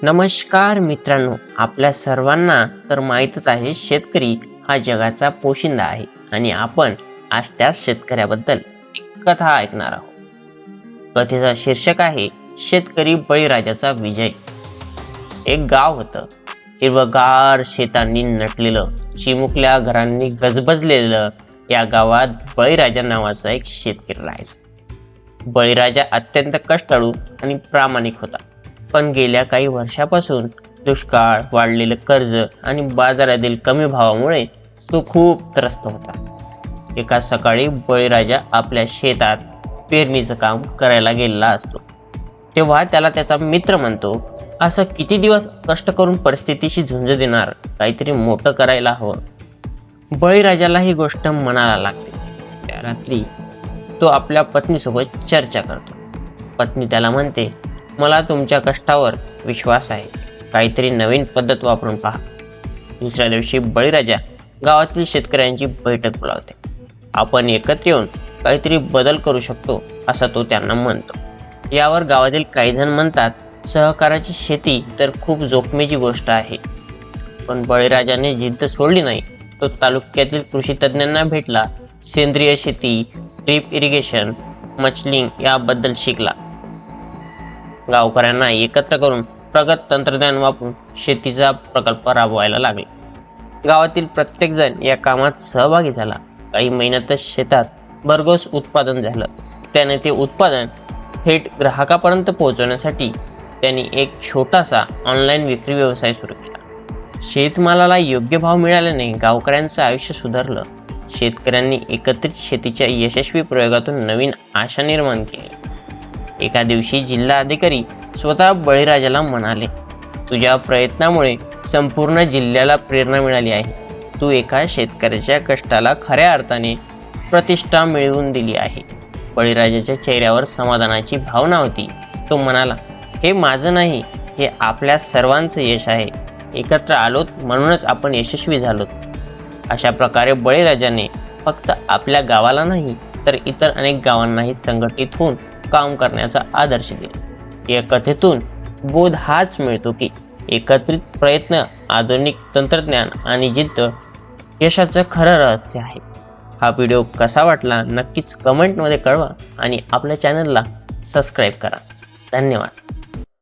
नमस्कार मित्रांनो, आपल्या सर्वांना तर माहीतच आहे, शेतकरी हा जगाचा पोशिंदा आहे आणि आपण आज त्याच शेतकऱ्याबद्दल एक कथा ऐकणार आहोत. कथेचा शीर्षक आहे शेतकरी बळीराजाचा विजय. एक गाव होतं, हिरवगार शेतांनी नटलेलं, चिमुकल्या घरांनी गजबजलेलं. या गावात बळीराजा नावाचा एक शेतकरी राहायचा. बळीराजा अत्यंत कष्टाळू आणि प्रामाणिक होता, पण गेल्या काही वर्षापासून दुष्काळ, वाढलेलं कर्ज आणि बाजारातील कमी भावामुळे तो खूप त्रस्त होता. एका सकाळी बळीराजा आपल्या शेतात पेरणीचं काम करायला गेलेला असतो, तेव्हा त्याला त्याचा मित्र म्हणतो, असं किती दिवस कष्ट करून परिस्थितीशी झुंज देणार, काहीतरी मोठं करायला हवं. बळीराजाला ही गोष्ट मनाला लागते. त्या रात्री तो आपल्या पत्नीसोबत चर्चा करतो. पत्नी त्याला म्हणते, मला तुमच्या कष्टावर विश्वास आहे, काहीतरी नवीन पद्धत वापरून पहा. दुसऱ्या दिवशी बळीराजा गावातील शेतकऱ्यांची बैठक बोलावते. आपण एकत्र येऊन काहीतरी बदल करू शकतो असं तो त्यांना म्हणतो. यावर गावातील काही जण म्हणतात, सहकाराची शेती तर खूप जोखमीची गोष्ट आहे. पण बळीराजाने जिद्द सोडली नाही. तो तालुक्यातील कृषी तज्ज्ञांना भेटला, सेंद्रिय शेती, ड्रीप इरिगेशन, मचलिंग याबद्दल शिकला. गावकऱ्यांना एकत्र करून प्रगत तंत्रज्ञान वापरून शेतीचा प्रकल्प राबवायला लागले. गावातील प्रत्येक जण या कामात सहभागी झाला. काही महिन्यातच शेतात भरघोस उत्पादन झालं. त्याने ते उत्पादन थेट ग्राहकापर्यंत पोहोचवण्यासाठी त्यांनी एक छोटासा ऑनलाईन विक्री व्यवसाय सुरू केला. शेतमालाला योग्य भाव मिळाल्याने गावकऱ्यांचं आयुष्य सुधारलं. शेतकऱ्यांनी एकत्रित शेतीच्या यशस्वी प्रयोगातून नवीन आशा निर्माण केली. एका दिवशी जिल्हा अधिकारी स्वतः बळीराजाला म्हणाले, तुझ्या प्रयत्नामुळे संपूर्ण जिल्ह्याला प्रेरणा मिळाली आहे. तू एका शेतकऱ्याच्या कष्टाला खऱ्या अर्थाने प्रतिष्ठा मिळवून दिली आहे. बळीराजाच्या चेहऱ्यावर समाधानाची भावना होती. तो म्हणाला, हे माझं नाही, हे आपल्या सर्वांचं यश आहे. एकत्र आलोत म्हणूनच आपण यशस्वी झालोत. अशा प्रकारे बळीराजाने फक्त आपल्या गावाला नाही तर इतर अनेक गावांनाही संघटित होऊन काम करण्याचा आदर्श दिला. या कथेतून बोध हाच मिळतो की एकत्रित प्रयत्न, आधुनिक तंत्रज्ञान आणि जिद्द यशाचं खरं रहस्य आहे. हा व्हिडिओ कसा वाटला नक्कीच कमेंटमध्ये कळवा आणि आपल्या चॅनलला सबस्क्राईब करा. धन्यवाद.